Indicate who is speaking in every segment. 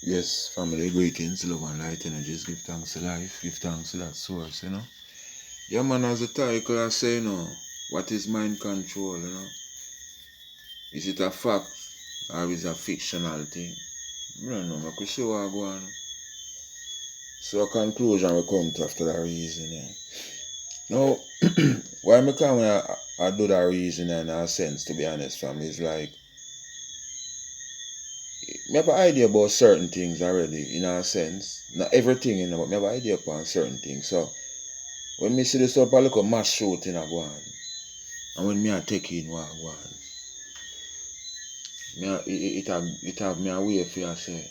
Speaker 1: Yes, family greetings, love and light energies. Give thanks to life, give thanks to that source. Yeah, man, as the title I say, what is mind control? Is it a fact or is it a fictional thing? I don't know, I could see what I go on. So a conclusion we come to after that reason. Now, why me come when I do that reason in a sense, to be honest, family, is like, I have an idea about certain things already, in a sense. Not everything, but I have an idea upon certain things. So, when me see this up, I look at mass shooting I go on. And when me I take in what I go on, it have me a way for you say,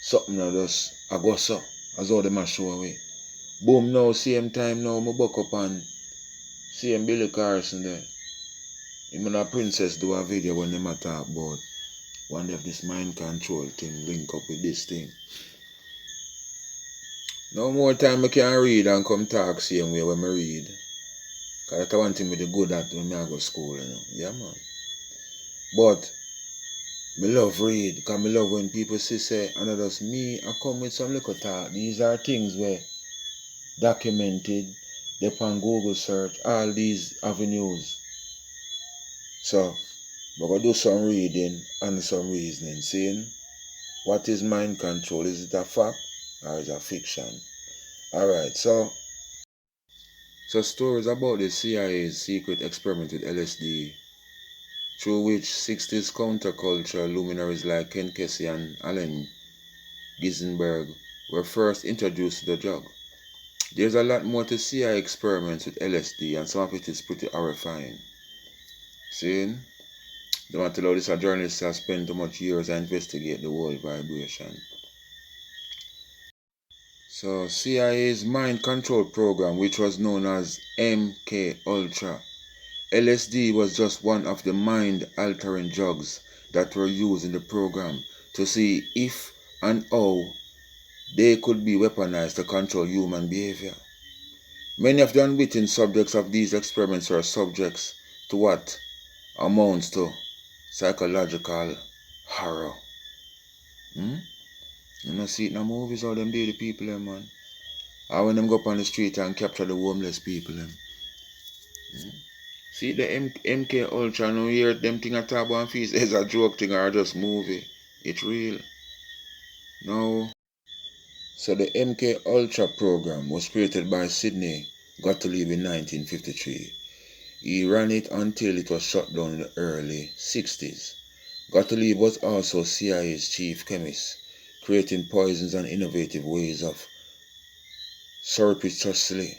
Speaker 1: something that just, I go so, as all them a show away. Boom, now, same time now, me buck up and same Billy Carson there. Him and a princess do a video when them a talk about one of this mind control thing link up with this thing. No more time I can read and come talk same way when I read. Cause that's one thing with the good at when I go to school. Yeah, man. But me love read, because me love when people say, and that's me, I come with some little talk. These are things where documented, they on Google search, all these avenues. So, we're going to do some reading and some reasoning, seeing what is mind control. Is it a fact or is it a fiction? Alright, so stories about the CIA's secret experiment with LSD, through which 60s counterculture luminaries like Ken Kesey and Allen Ginsberg were first introduced to the drug. There's a lot more to CIA experiments with LSD, and some of it is pretty horrifying. See? Don't want to tell this a journalist has spent too much years to investigate the whole vibration. So CIA's mind control program, which was known as MK Ultra, LSD was just one of the mind-altering drugs that were used in the program to see if and how they could be weaponized to control human behavior. Many of the unwitting subjects of these experiments are subjects to what amounts to psychological horror. You know, see it in the movies, how them do the people, man. Or when them go up on the street and capture the homeless people, See the MK Ultra, no hear them thing at talk about fees is a joke thing or just movie. It's real. No. So the MK Ultra program was created by Sidney Gottlieb in 1953. He ran it until it was shut down in the early 60s. Gottlieb was also CIA's chief chemist, creating poisons and innovative ways of surreptitiously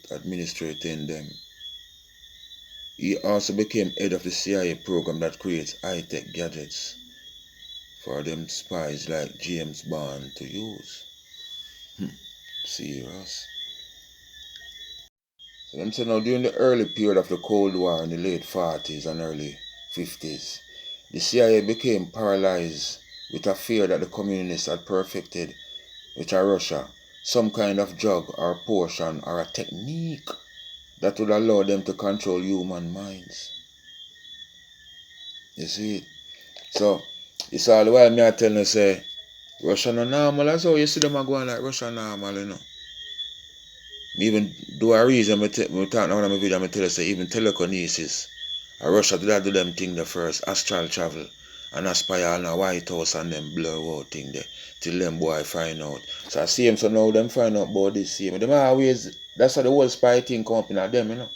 Speaker 1: administrating them. He also became head of the CIA program that creates high-tech gadgets for them spies like James Bond to use. Serious. So them say now during the early period of the Cold War in the late 40s and early 50s, the CIA became paralyzed with a fear that the communists had perfected, with Russia, some kind of drug or potion or a technique that would allow them to control human minds. You see it? So, it's all the while me I tell you say, Russia no normal as how you see them going like Russia normal. Me even do a reason me talk now in my video, I tell you say even telekinesis. Russia do that do them thing the first, astral travel, and aspire on a White House and them blur out thing there, till them boy find out. So I see them, so now them find out about this same. Them always, that's how the whole spy thing come up in them.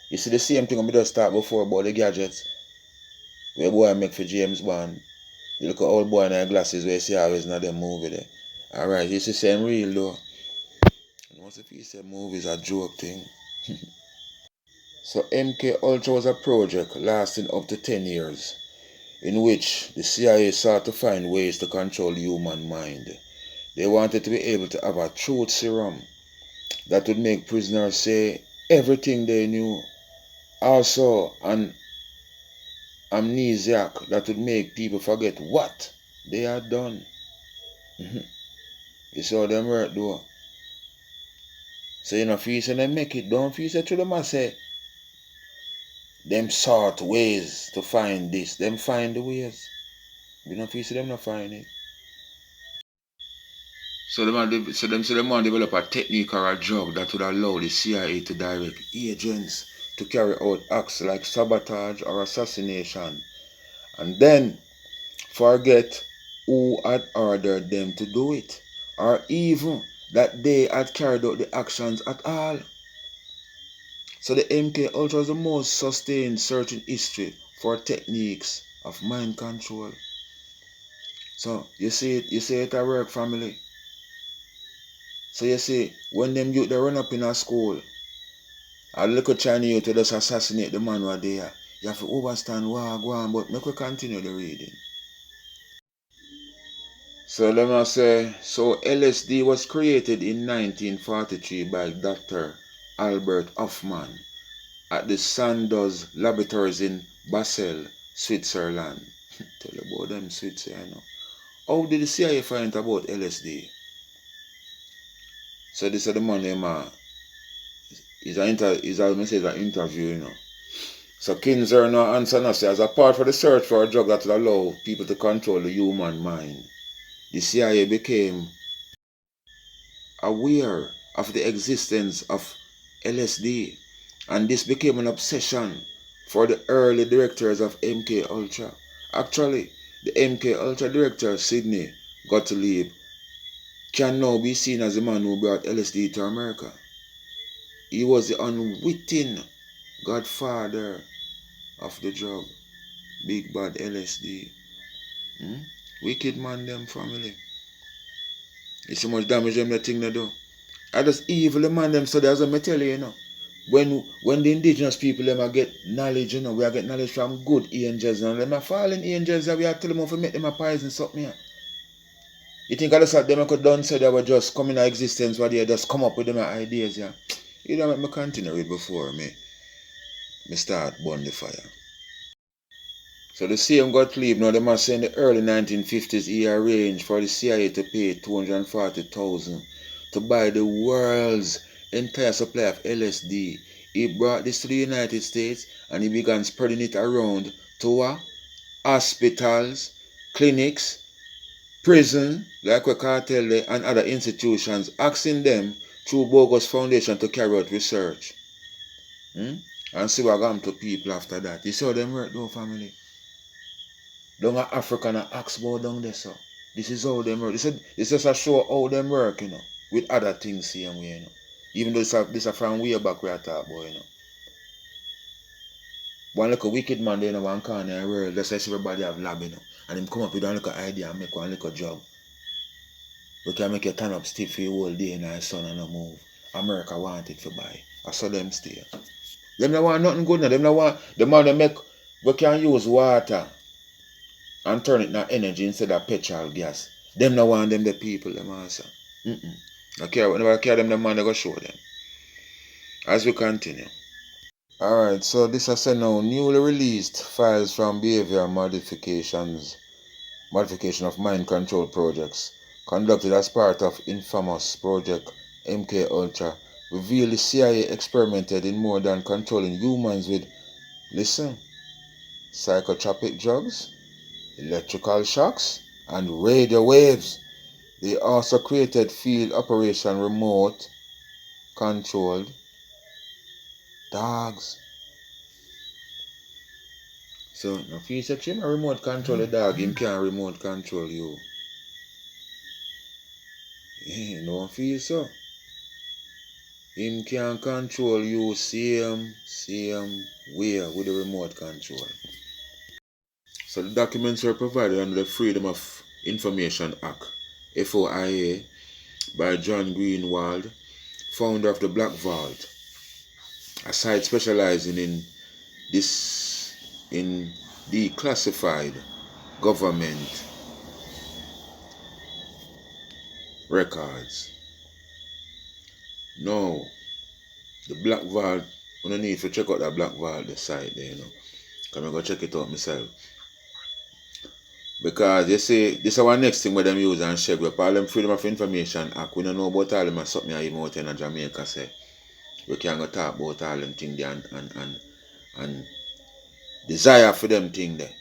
Speaker 1: You see the same thing we just talked before about the gadgets, where boy make for James Bond. You look at old boy in their glasses where you see always in them movie there. Alright, it's the same real though. Once if you say movies a joke thing. So MK Ultra was a project lasting up to 10 years, in which the CIA sought to find ways to control the human mind. They wanted to be able to have a truth serum that would make prisoners say everything they knew. Also, an amnesiac that would make people forget what they had done. You see how them work though? So you know, feel say them make it, don't feel say to them I say, them sort ways to find this, them find the ways. We don't feel them not find it. So them want to develop a technique or a drug that would allow the CIA to direct agents to carry out acts like sabotage or assassination, and then forget who had ordered them to do it, or even that they had carried out the actions at all. So the MK Ultra is the most sustained search in history for techniques of mind control. So you see it at work, family. So you see, when them youth they run up in a school, a little Chinese youth to just assassinate the man who are there. You have to understand what go on, but make we continue the reading. So let me say, so LSD was created in 1943 by Dr. Albert Hoffman at the Sandoz Laboratories in Basel, Switzerland. Tell you about them Switzerland. How did the CIA find out about LSD? So this is the man name is an interview, So Kinzer no answer no say, as a part of the search for a drug that will allow people to control the human mind, the CIA became aware of the existence of LSD, and this became an obsession for the early directors of MK Ultra. Actually, the MK Ultra director Sidney Gottlieb can now be seen as the man who brought LSD to America. He was the unwitting godfather of the drug, big bad LSD. Wicked man, them family. It's so much damage them the thing they do. I just evil the man them, so that's what I tell you, When the indigenous people them get knowledge, we are get knowledge from good angels, and them are fallen angels that we are telling them to make them a poison something. You think I just had them could done say they were just come into existence where they just come up with them ideas, yeah. You don't make me continue with before me start burn the fire. So the same Gottlieb, now they must say in the early 1950s he arranged for the CIA to pay $240,000 to buy the world's entire supply of LSD. He brought this to the United States and he began spreading it around to hospitals, clinics, prison, like we cartel and other institutions, asking them through bogus foundation to carry out research. And see what happened to people after that. You see how them work though, family? Down at Africa and ask about down there, so. This is how them work. This is just a show how them work, with other things same way, Even though this is from way back we are talking about, One little wicked man there in one corner in the world, let's say everybody have lab, and him come up with one little idea and make one little job. We can make you turn up stiff for the whole day in the sun and no move. America want it to buy. I saw them stay. Them don't want nothing good now. Them don't want the man they make we can use water and turn it into energy instead of petrol gas. Them don't want them the people them answer. Whenever I care them the man they go show them. As we continue. Alright, so this has said now newly released files from behavior modification of mind control projects conducted as part of infamous project MK Ultra reveal the CIA experimented in more than controlling humans with, listen, psychotropic drugs, electrical shocks, and radio waves. They also created field operation remote controlled dogs. So, if you say him remote control the dog, him can't remote control you. Don't feel so. Him can control you same way with the remote control. So the documents were provided under the Freedom of Information Act, FOIA, by John Greenwald, founder of the Black Vault, a site specializing in declassified government records. Now, the Black Vault, you don't need to check out that Black Vault, the site there, Because I'm going to check it out myself. Because you see, this is our next thing where them use and share with all them Freedom of Information Act. We don't know about all them and something I even out in Jamaica say. We can't go talk about all them things there and desire for them thing there.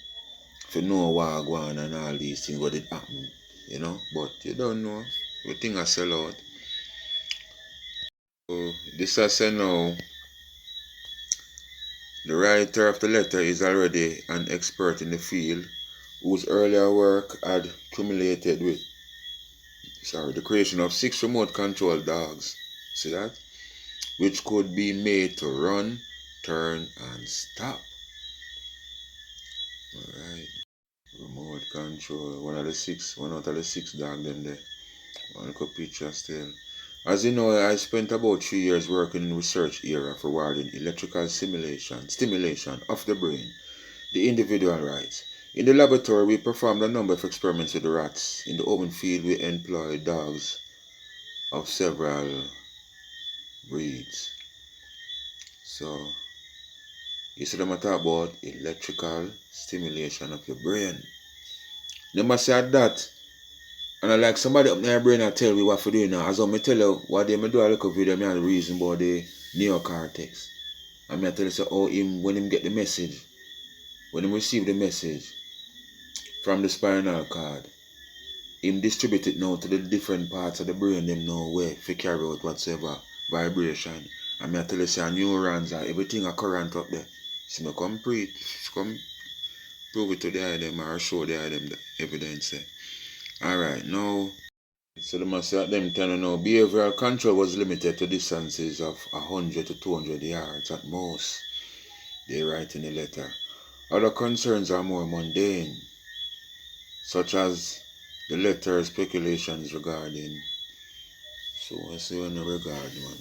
Speaker 1: if you know what go on and all these things, what did happen, you know, but you don't know. The thing I sell out. So this I say now, the writer of the letter is already an expert in the field whose earlier work had culminated with the creation of 6 remote control dogs. See that? Which could be made to run, turn, and stop. Alright. Remote control. One out of the 6 dog them there. One look picture still. As you know, I spent about 3 years working in the research area for rewarding electrical stimulation of the brain, the individual rights. In the laboratory, we performed a number of experiments with the rats. In the open field, we employed dogs of several breeds. So, you see them talk about electrical stimulation of your brain. They must say that. And I like somebody up in their brain and tell me what to do now. As I tell you what they do, I look up video, I the reason about the neocortex. And I tell you so how him when him get the message, when him receive the message from the spinal cord, him distribute it now to the different parts of the brain, them know where to carry out whatsoever vibration. And I tell you say neurons are everything are current up there. So I come prove it to the eye them or show the eye them the evidence. Alright, now so they must say them tell you now behavioral control was limited to distances of 100 to 200 yards at most. They write in the letter. Other concerns are more mundane, such as the letter's speculations regarding. So I say in regard, man.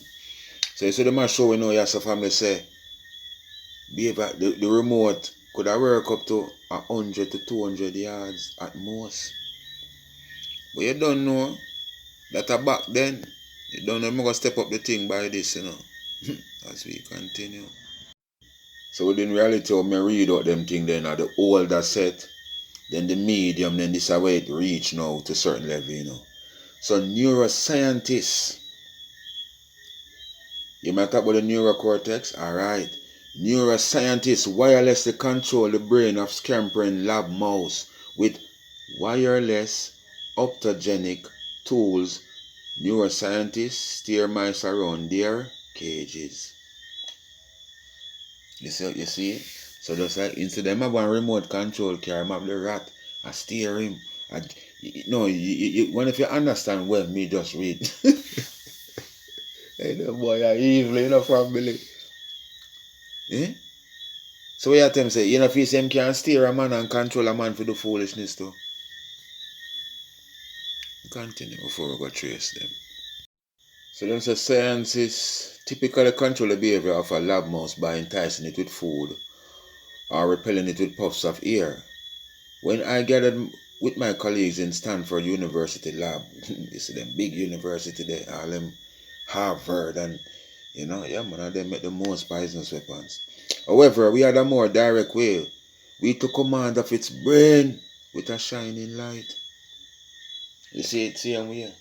Speaker 1: So you see the man show we know yes a family say behavior the remote could have work up to 100 to 200 yards at most. But you don't know that back then, you don't know I'm gonna step up the thing by this, you know. As we continue. So in reality, when I read out them thing then are the older set, then the medium, then this is where it reach now to a certain level, you know. So neuroscientists, you might talk about the neurocortex, alright. Neuroscientists wirelessly control the brain of scampering lab mouse with wireless optogenic tools. Neuroscientists steer mice around their cages. You see it? So just like instead of have one remote control car, I have the rat, I steer him. No, when if you understand well, me just read. Hey, the boy are evil, you know, family. Eh? So what you tell him say, you know, if you say him can steer a man and control a man for the foolishness too. Continue before we go trace them. So them say scientists typically control the behavior of a lab mouse by enticing it with food or repelling it with puffs of air. When I gathered with my colleagues in Stanford University lab, you see them big university there, all them Harvard and you know, yeah man, they make the most poisonous weapons. However, we had a more direct way. We took command of its brain with a shining light. You see it same way.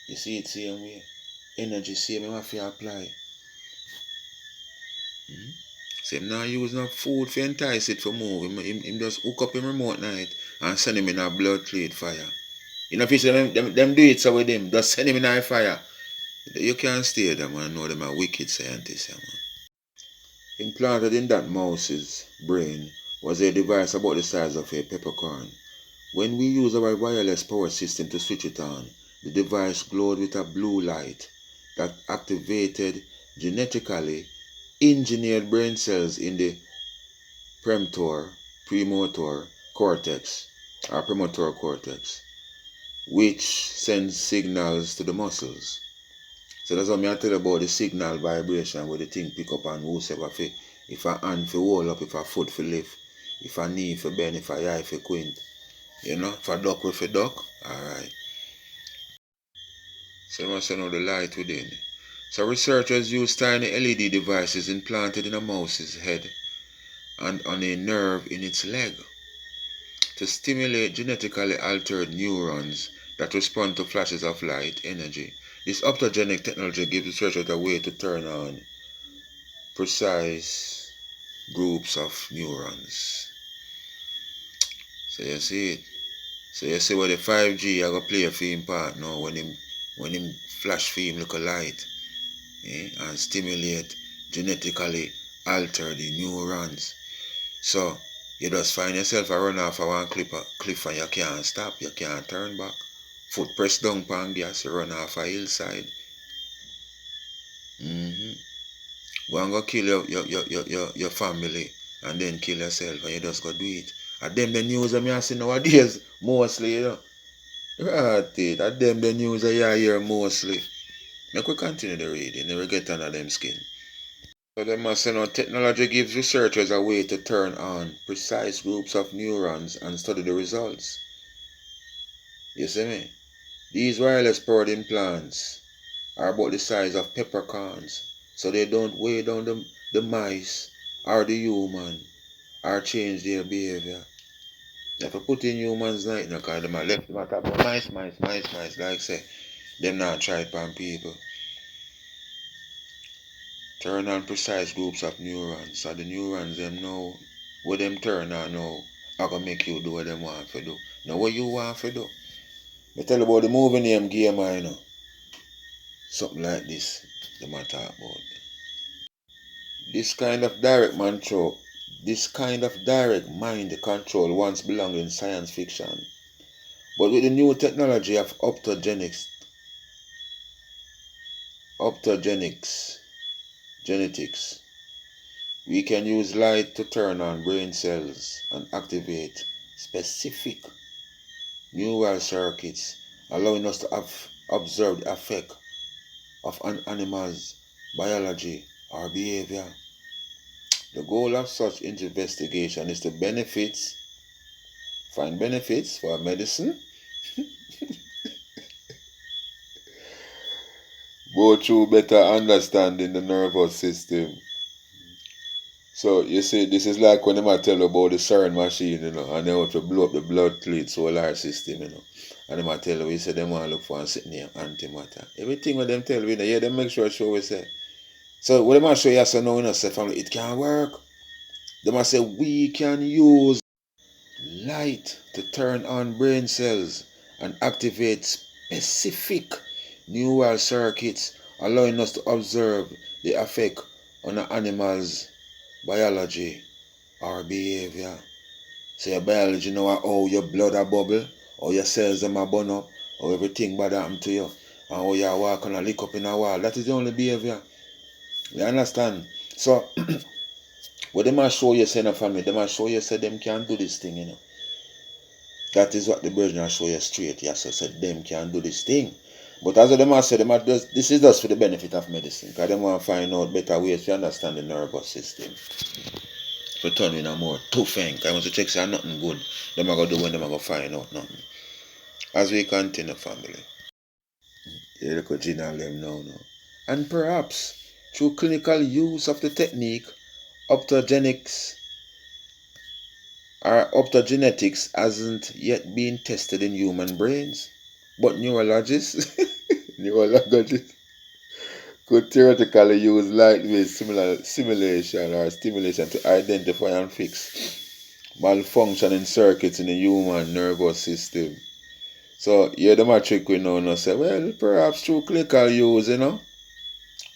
Speaker 1: You see it same way. Energy same way if you apply. So him not use no food for entice it for move. Him just hook up him remote night and send him in a blood cleat fire. You know if you say them do it so with him, just send him in a fire. You can't stay there man, know them are wicked scientists, man. Implanted in that mouse's brain was a device about the size of a peppercorn. When we use our wireless power system to switch it on, the device glowed with a blue light that activated genetically engineered brain cells in the premotor cortex, which sends signals to the muscles. So that's what I tell you about the signal vibration where the thing pick up and whosoever if a hand for hold up, if a foot for lift, if a knee for bend, if a eye for quint. You know, if a duck with a duck, alright. So you must know the light within. So researchers use tiny LED devices implanted in a mouse's head and on a nerve in its leg to stimulate genetically altered neurons that respond to flashes of light energy. This optogenic technology gives researchers a way to turn on precise groups of neurons. So you see it. So you see what the 5G I go play a film part now when him flash film look a light, and stimulate, genetically alter the neurons. So you just find yourself a run off of one cliff and you can't stop, you can't turn back. Foot press down pan gas, you run off a hillside. Go and go kill your family and then kill yourself and you just go do it. And them the news that I see nowadays mostly, you know. Right, that them the news that you hear mostly. Make we continue the reading, never get under them skin. So they must say, technology gives researchers a way to turn on precise groups of neurons and study the results. You see me? These wireless powered implants are about the size of peppercorns, so they don't weigh down the mice or the human or change their behavior. If you put in humans night, because them are left them at about mice, like say, them not try it on people. Turn on precise groups of neurons. So the neurons them know what them turn on now are gonna make you do what them want to do. Now what you want to do. I tell you about the movie name game, you know. Something like this. The man talk about. This kind of direct mind control once belonged in science fiction. But with the new technology of genetics, we can use light to turn on brain cells and activate specific neural circuits, allowing us to observe the effect of an animal's biology or behavior. The goal of such investigation is to find benefits for medicine, go through better understanding the nervous system. So you see, this is like when I tell you about the CERN machine, you know, and they want to blow up the blood clot solar system, you know. And I tell you, we say they want to look for and sitting here antimatter. Everything what them tell you, yeah, they make sure show we say. So what they must show you so now, you know, say family, it can work. They must say we can use light to turn on brain cells and activate specific neural circuits, allowing us to observe the effect on an animal's biology or behavior. So your biology know how your blood a bubble, how your cells them a burn up, how everything bad happen to you, and how you walk and lick up in a wall. That is the only behavior. You understand? So what they must show you say in a family, they must show you say them can do this thing, you know. That is what the brethren show you straight. Yes, I said them can do this thing. But as them have said, this is just for the benefit of medicine. Because they want to find out better ways to understand the nervous system. For turning a more tough thing. Because once you check say nothing good, them are going to do when them are going to find out nothing. As we continue, family. You look at Gina and them now. And perhaps through clinical use of the technique, optogenetics hasn't yet been tested in human brains. But neurologists could theoretically use light-wave simulation or stimulation to identify and fix malfunctioning circuits in the human nervous system. So, yeah, the matric we know say, well, perhaps through clinical use, you know,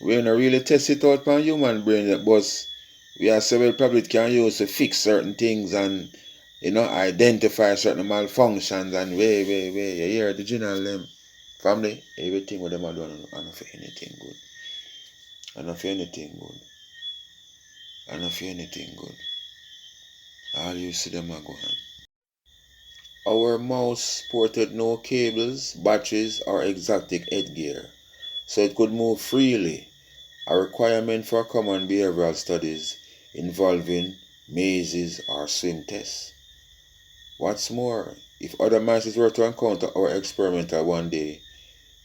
Speaker 1: we don't really test it out on human brain yet, but we are several probably can use to fix certain things and, you know, identify certain malfunctions and way. You hear the general them. Family, everything what them are doing, I don't feel anything good. I don't feel anything good. All you see them are going. Our mouse sported no cables, batteries, or exotic headgear, so it could move freely, a requirement for common behavioral studies involving mazes or swim tests. What's more, if other mice were to encounter our experimenter one day,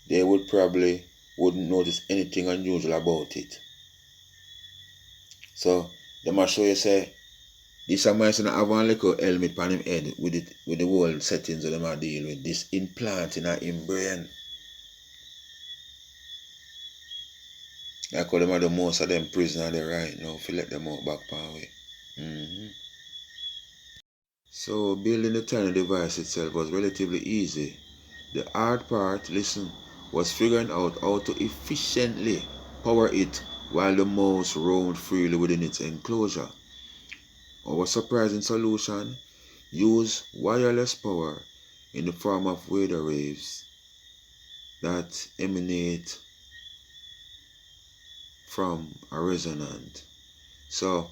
Speaker 1: they probably wouldn't notice anything unusual about it. So, they must show you say, this a mice have one little helmet on him head with the whole settings that them are deal with. This implant in him brain. Like how them are the most of them prisoners there right now if you let them out back power way. So building the tiny device itself was relatively easy. The hard part, listen, was figuring out how to efficiently power it while the mouse roamed freely within its enclosure. Our surprising solution: use wireless power in the form of radio waves that emanate from a resonant. So,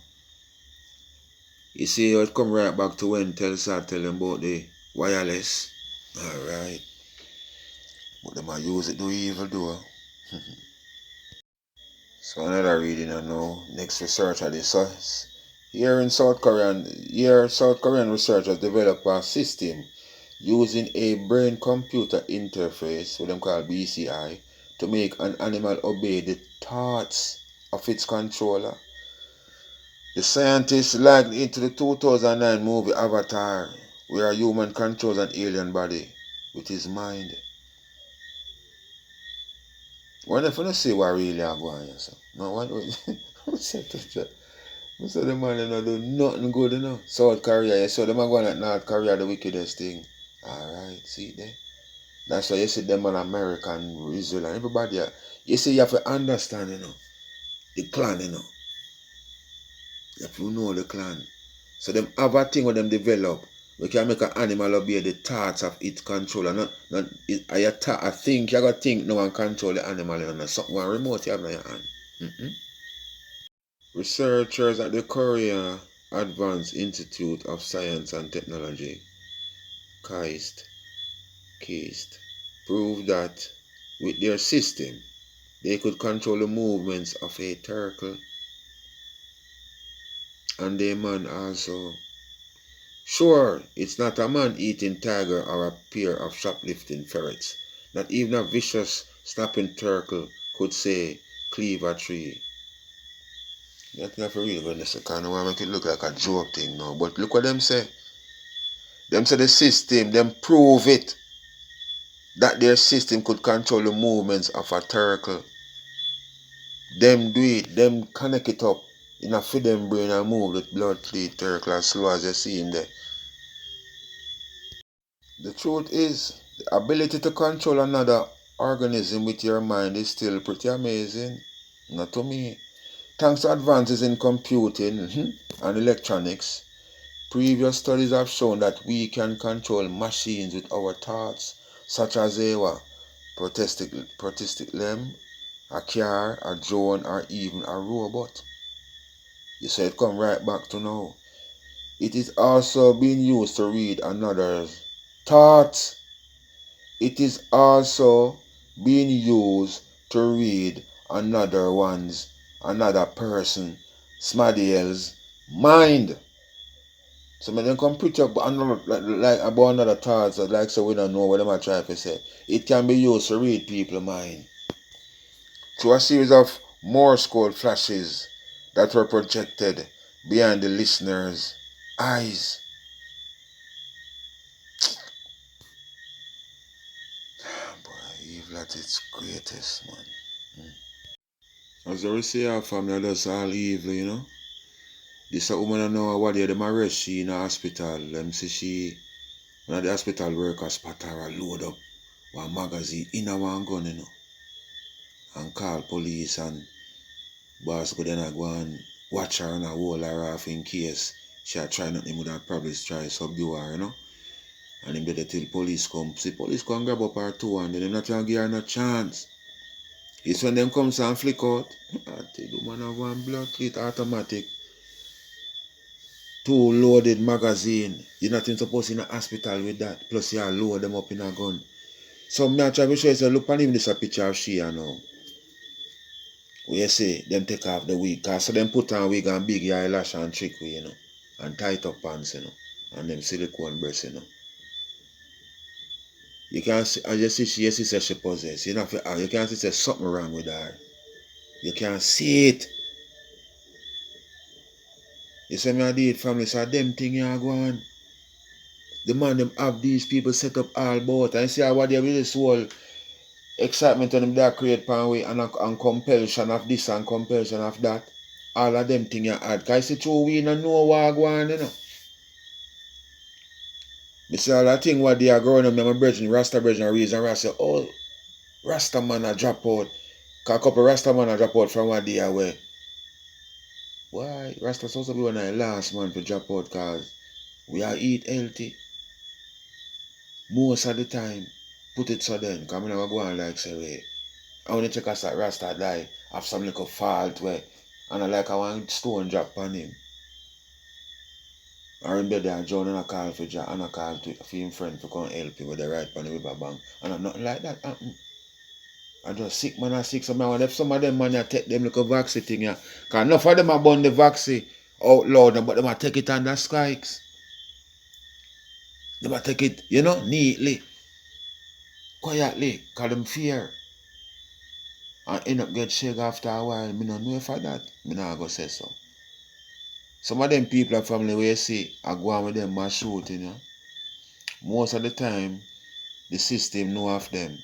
Speaker 1: you see how it come right back to when Telstar tell them about the wireless. Alright. But them a use it do evil do. So another reading I know. Next research of this. So South Korean researchers developed a system using a brain computer interface, what them call BCI, to make an animal obey the thoughts of its controller. The scientists likened it to the 2009 movie Avatar, where a human controls an alien body with his mind. Wonder if you see what really are going on. No, what I said the man don't do nothing good, you know. South Korea, you saw them are going at North Korea, the wickedest thing. Alright, see there? That's why you see them on American, Israel, and everybody. You see, you have to understand, you know, the clan, you know. You have to know the clan. So them have a thing when them develop. We can make an animal obey the thoughts of its controller. I think you gotta think no one control the animal, you know. Something one remote you have in your hand. Researchers at the Korea Advanced Institute of Science and Technology, KAIST, proved that with their system, they could control the movements of a turtle and a man also. Sure, it's not a man-eating tiger or a pair of shoplifting ferrets. Not even a vicious snapping turtle could say, cleave a tree. You have to really go in this kind of make it look like a joke thing now. But look what them say. Them say the system, them prove it. That their system could control the movements of a turtle. Them do it, them connect it up in a feed them brain and move the blood to the turtle as slow as you see him there. The truth is, the ability to control another organism with your mind is still pretty amazing. Not to me. Thanks to advances in computing and electronics, previous studies have shown that we can control machines with our thoughts, such as a protestic limb, a car, a drone, or even a robot. You say it come right back to now. It is also being used to read another's thoughts. It is also being used to read another person, somebody else's mind. So when they come preach up another, like about another thoughts, like so we don't know what they might try to say. It can be used to read people's mind. Through a series of Morse code flashes that were projected behind the listener's eyes. Boy, evil at its greatest, man. As I say, our family does all evil, you know. This a woman I know what day them arrest she in a hospital. Them say she one of the hospital workers spot her load up one magazine in a one gun, you know. And call police and boss go then go and watch her and hold her off in case she a try nothing would have probably try subdue her, you know. And him did it till police come. See police come grab up her too and then them not gonna give her no chance. It's when them comes and flick out. I tell you, man have one blood clot automatic. 2 loaded magazine. You're not even supposed to in a hospital with that. Plus you load them up in a gun. So me I try to show you say, look on even this a picture of she now. Where you see them take off the wig. Cause so them put on wig and big eyelash and trick we, you know. And tight up pants, you know. And them silicone breasts, you know. You can see, as you see, you see say she possess. You know, you can see say something wrong with her. You can see it. You see me I did family, so them thing you go on. The man them have these people set up all about and see how what they really whole excitement on them that create pan way and compulsion of this and compulsion of that. All of them thing you add. Cause see true we no know what go on, you know. Me say all that thing what they are growing up, my brethren, Rasta brethren, reason Rasta, oh, Rasta man a drop out. Cause a couple Rasta man a drop out from what they are where. Why? Rasta supposed to be one of the last man to drop out cause we are eat healthy. Most of the time, put it so then, cause I never go on like say, wait, I want to check us that Rasta die, have some little fault where, and I like I want stone drop on him. I remember there, John and I call for John and I call to him friend to come help him with the right on the river bank. And I'm nothing like that happen. I just sick man, I sick. So man, if some of them man I take them like a vaccine thing, yeah. Cause enough of them are burn the vaccine out loud, but them I take it under strikes. Them I take it, you know, neatly, quietly, cause them fear. And end up get shake after a while. Me not know for that. Me not go say so. Some of them people are family where you see I go on with them mass shooting, you know. Most of the time, the system know of them.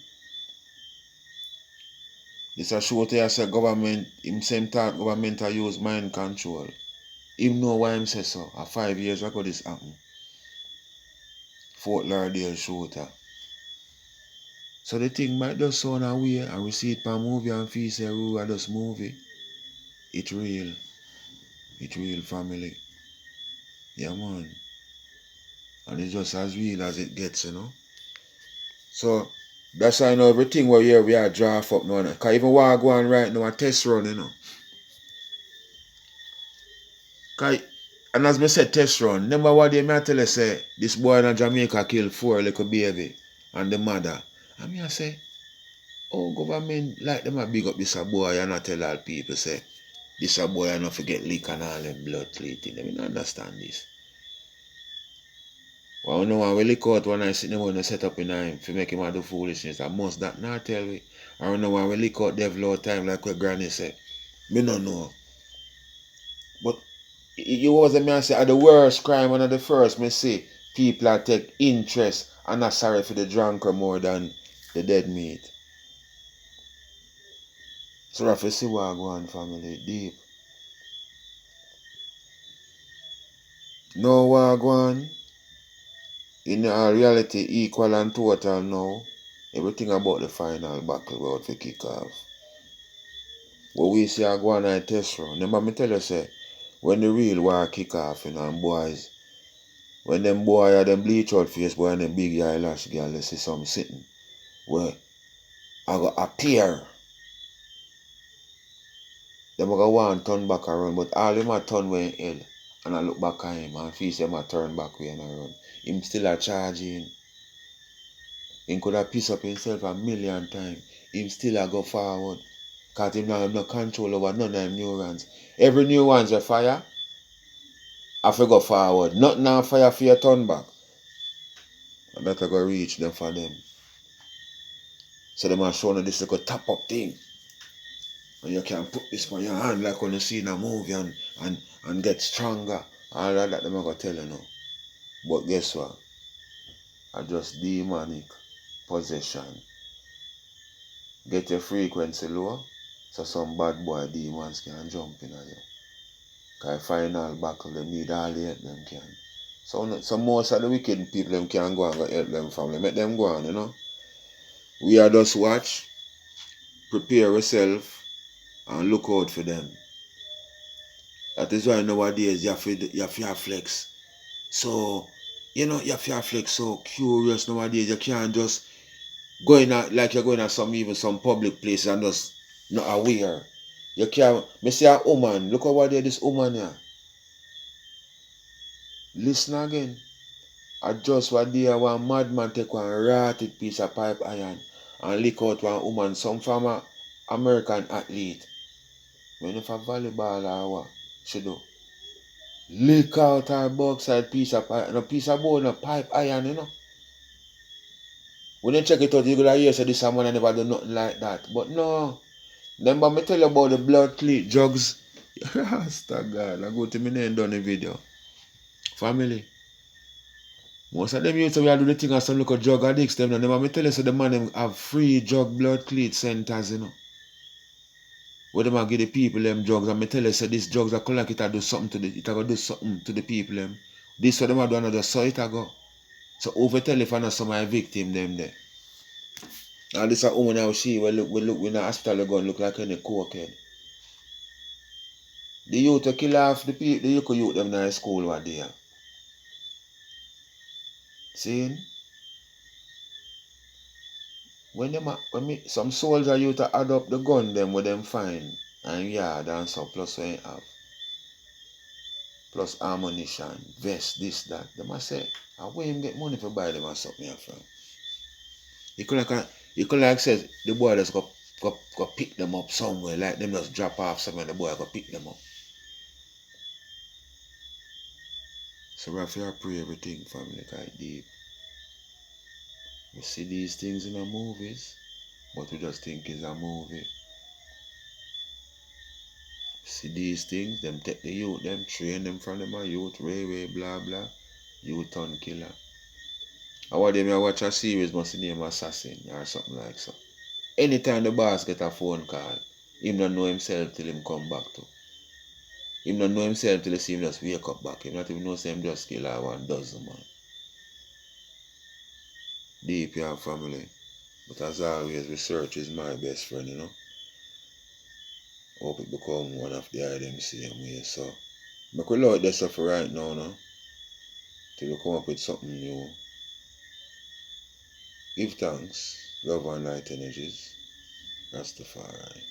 Speaker 1: This a show to you say government, him same thought government a use mind control. Him know why him say so. 5 years ago this happened. Fort Lauderdale shooter. So the thing might just sound away and we see it per movie and feel say we are just movie. It real. It real family. Yeah man. And it's just as real as it gets, you know. So that's why I know everything we are draft up now. Because even while I go on right now a test run, you know. And as I said, test run. Remember what they might tell us say, this boy in Jamaica killed 4 little baby and the mother. And me I say, oh government like them a big up this a boy and I tell all people say, this a boy and not forget leak and all them blood cleating. They don't understand this. Well, I know when we look out when I see them when they set up in him to make him do foolishness. I must that not tell me. I don't know when we look out devil out time like what granny said. Me don't know. But you was a man say the worst crime one of the first me see people that take interest and not sorry for the drunker more than the dead meat. So if you see what I go on family deep. No what I go on in reality equal and total now. Everything about the final battle about to kick off. What we see I go on a test run. Remember me tell you say when the real war kick off, you know, and boys, when them boy are them bleach out face boy and them big eyelash girl, they see something sitting. Well, I go appear. Them go want turn back around, but all them a turn way in hell. And I look back at him and feel them a turn back way and run. Him still a charging. He could have piece up himself 1,000,000 times. Him still a go forward. Cause him not have no control over none of them neurons. Every neurons a fire, I have to go forward. Nothing on fire for your turn back. And that I go reach them for them. So them are showing this little tap up thing. And you can put this on your hand like when you see in a movie and get stronger. All of that them are going to tell you now. But guess what? I just demonic possession. Get your frequency low so some bad boy demons can jump in on you. Because final battle them need all the help them can. So most of the wicked people them can go and go help them family. Make them go on, you know. We are just watch, prepare ourselves and look out for them. That is why nowadays you have to flex. So, you know, you have to flex so curious nowadays. You can't just go in like you're going to some public place and just not aware. You can't, me see a woman, look over there, this woman here. Listen again. I just one day one madman take one rotted piece of pipe iron and lick out one woman, some former American athlete. When if a volleyball or what, she do. Lick out her backside piece of pipe, no piece of bone, no pipe iron, you know. When you check it out, you're gonna hear say this man never do nothing like that. But no. Remember me tell you about the blood cleat drugs. Rasta God, I go to me name done the video. Family. Most of them used to do the thing as some little drug addicts them. Remember me tell you so the man them have free drug blood cleat centers, you know. Where them give the people them drugs and me tell you say these drugs are collect it do something to the people them. This what them do another so it go. So over tell if I know some of my victim them there. Now this a woman now she we look in the hospital going look like any cokehead. The youth to kill off the people, the youth them in school what they are. See? Some soldier youth to add up the gun them with them find and yard and so plus what you have. Plus ammunition, vest, this, that. They must say, where him get money for buy them or something from? You could like say the boy just go pick them up somewhere, like them just drop off somewhere, the boy go pick them up. So we have to pray everything, family, quite deep. We see these things in the movies, but we just think it's a movie. See these things, them take the youth, them train them from them a youth, railway, blah blah, youth on killer. Or they may watch a series must name Assassin or something like so. Anytime the boss get a phone call, him don't know himself till him come back to. Him don't know himself till he see him just wake up back. Him not even know him just kill a 1,000 man. Deep your family. But as always, research is my best friend, you know. Hope it become one of the items same way. So make we load this for right now, no? Till we come up with something new. Give thanks, love and light energies. Rastafari.